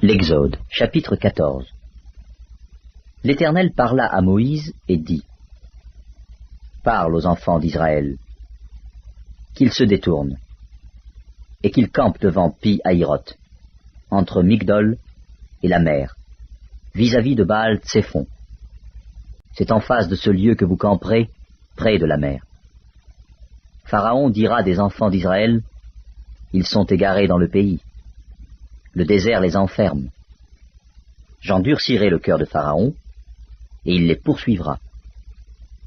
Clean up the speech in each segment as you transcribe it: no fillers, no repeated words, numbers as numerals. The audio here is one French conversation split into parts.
L'Exode, chapitre 14. L'Éternel parla à Moïse et dit : Parle aux enfants d'Israël, qu'ils se détournent, et qu'ils campent devant Pi-Hahiroth, entre Migdol et la mer, vis-à-vis de Baal-Tsephon. C'est en face de ce lieu que vous camperez, près de la mer. Pharaon dira des enfants d'Israël : Ils sont égarés dans le pays. Le désert les enferme. J'endurcirai le cœur de Pharaon, et il les poursuivra.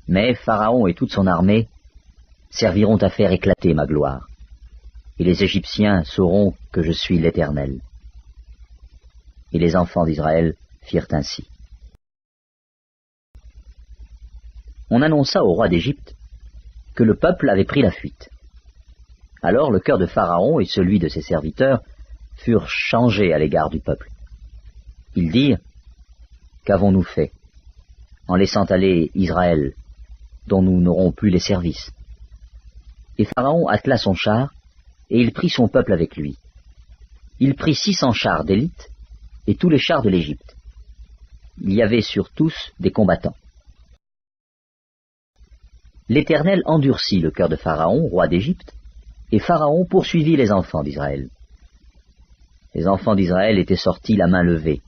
Mais Pharaon et toute son armée serviront à faire éclater ma gloire, et les Égyptiens sauront que je suis l'Éternel. Et les enfants d'Israël firent ainsi. On annonça au roi d'Égypte que le peuple avait pris la fuite. Alors le cœur de Pharaon et celui de ses serviteurs furent changés à l'égard du peuple. Ils dirent : Qu'avons-nous fait en laissant aller Israël, dont nous n'aurons plus les services? Et Pharaon attela son char, et il prit son peuple avec lui. Il prit 600 chars d'élite, et tous les chars de l'Égypte. Il y avait sur tous des combattants. L'Éternel endurcit le cœur de Pharaon, roi d'Égypte, et Pharaon poursuivit les enfants d'Israël. Les enfants d'Israël étaient sortis la main levée.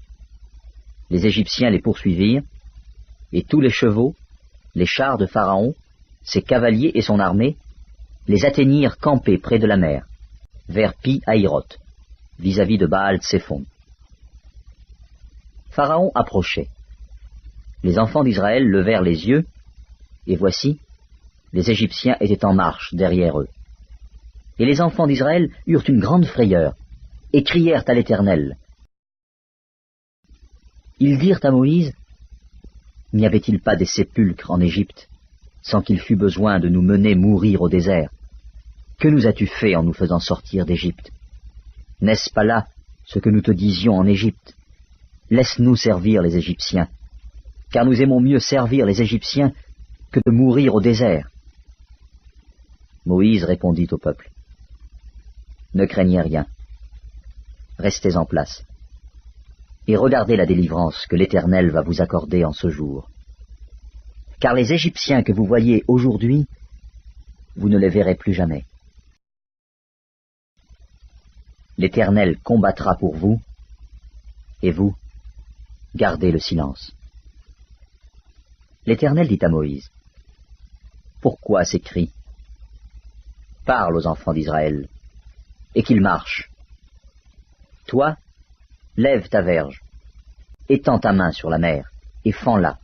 Les Égyptiens les poursuivirent, et tous les chevaux, les chars de Pharaon, ses cavaliers et son armée, les atteignirent campés près de la mer, vers Pi-Hahiroth, vis-à-vis de Baal-Tsephon. Pharaon approchait. Les enfants d'Israël levèrent les yeux, et voici, les Égyptiens étaient en marche derrière eux. Et les enfants d'Israël eurent une grande frayeur, et crièrent à l'Éternel. Ils dirent à Moïse : N'y avait-il pas des sépulcres en Égypte, sans qu'il fût besoin de nous mener mourir au désert? Que nous as-tu fait en nous faisant sortir d'Égypte? N'est-ce pas là ce que nous te disions en Égypte? Laisse-nous servir les Égyptiens, car nous aimons mieux servir les Égyptiens que de mourir au désert. Moïse répondit au peuple : Ne craignez rien. Restez en place, et regardez la délivrance que l'Éternel va vous accorder en ce jour. Car les Égyptiens que vous voyez aujourd'hui, vous ne les verrez plus jamais. L'Éternel combattra pour vous, et vous, gardez le silence. L'Éternel dit à Moïse : Pourquoi ces cris? Parle aux enfants d'Israël, et qu'ils marchent. Toi, lève ta verge, étends ta main sur la mer, et fends-la.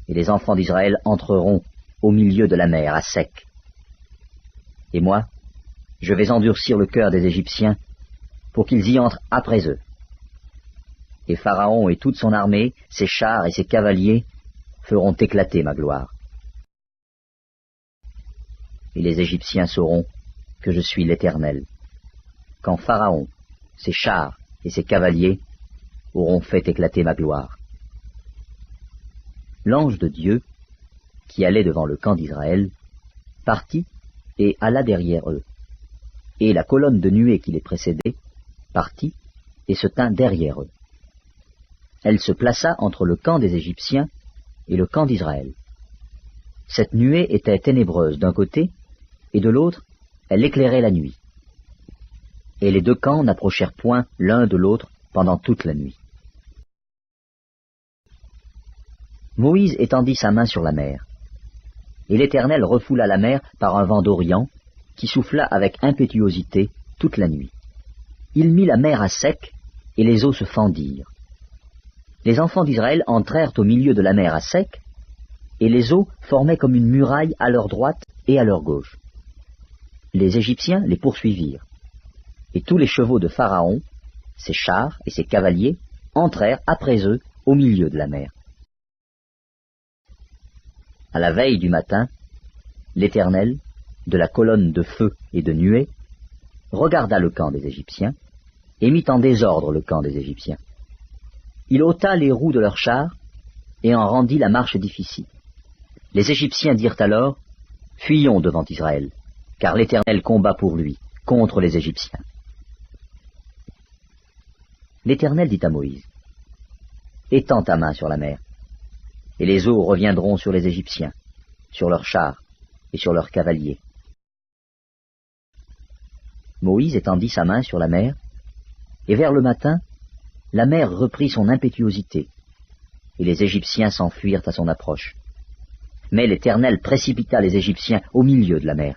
Et les enfants d'Israël entreront au milieu de la mer, à sec. Et moi, je vais endurcir le cœur des Égyptiens, pour qu'ils y entrent après eux. Et Pharaon et toute son armée, ses chars et ses cavaliers, feront éclater ma gloire. Et les Égyptiens sauront que je suis l'Éternel, quand Pharaon, ses chars et ses cavaliers auront fait éclater ma gloire. L'ange de Dieu, qui allait devant le camp d'Israël, partit et alla derrière eux. Et la colonne de nuée qui les précédait partit et se tint derrière eux. Elle se plaça entre le camp des Égyptiens et le camp d'Israël. Cette nuée était ténébreuse d'un côté, et de l'autre, elle éclairait la nuit. Et les deux camps n'approchèrent point l'un de l'autre pendant toute la nuit. Moïse étendit sa main sur la mer, et l'Éternel refoula la mer par un vent d'Orient, qui souffla avec impétuosité toute la nuit. Il mit la mer à sec, et les eaux se fendirent. Les enfants d'Israël entrèrent au milieu de la mer à sec, et les eaux formaient comme une muraille à leur droite et à leur gauche. Les Égyptiens les poursuivirent, et tous les chevaux de Pharaon, ses chars et ses cavaliers, entrèrent après eux au milieu de la mer. À la veille du matin, l'Éternel, de la colonne de feu et de nuée, regarda le camp des Égyptiens, et mit en désordre le camp des Égyptiens. Il ôta les roues de leurs chars, et en rendit la marche difficile. Les Égyptiens dirent alors : Fuyons devant Israël, car l'Éternel combat pour lui, contre les Égyptiens. L'Éternel dit à Moïse, « Étends ta main sur la mer, et les eaux reviendront sur les Égyptiens, sur leurs chars et sur leurs cavaliers. » Moïse étendit sa main sur la mer, et vers le matin, la mer reprit son impétuosité, et les Égyptiens s'enfuirent à son approche. Mais l'Éternel précipita les Égyptiens au milieu de la mer.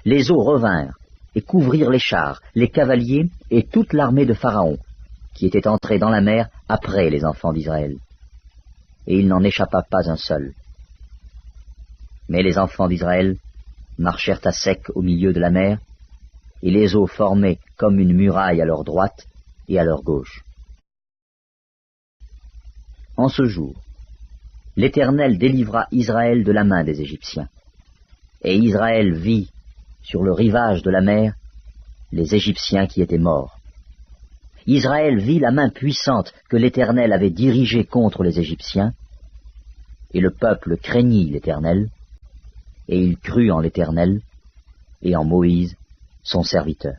Les eaux revinrent et couvrirent les chars, les cavaliers et toute l'armée de Pharaon, qui était entrée dans la mer après les enfants d'Israël. Et il n'en échappa pas un seul. Mais les enfants d'Israël marchèrent à sec au milieu de la mer, et les eaux formaient comme une muraille à leur droite et à leur gauche. En ce jour, l'Éternel délivra Israël de la main des Égyptiens. Et Israël vit, sur le rivage de la mer, les Égyptiens qui étaient morts. Israël vit la main puissante que l'Éternel avait dirigée contre les Égyptiens, et le peuple craignit l'Éternel, et il crut en l'Éternel et en Moïse, son serviteur.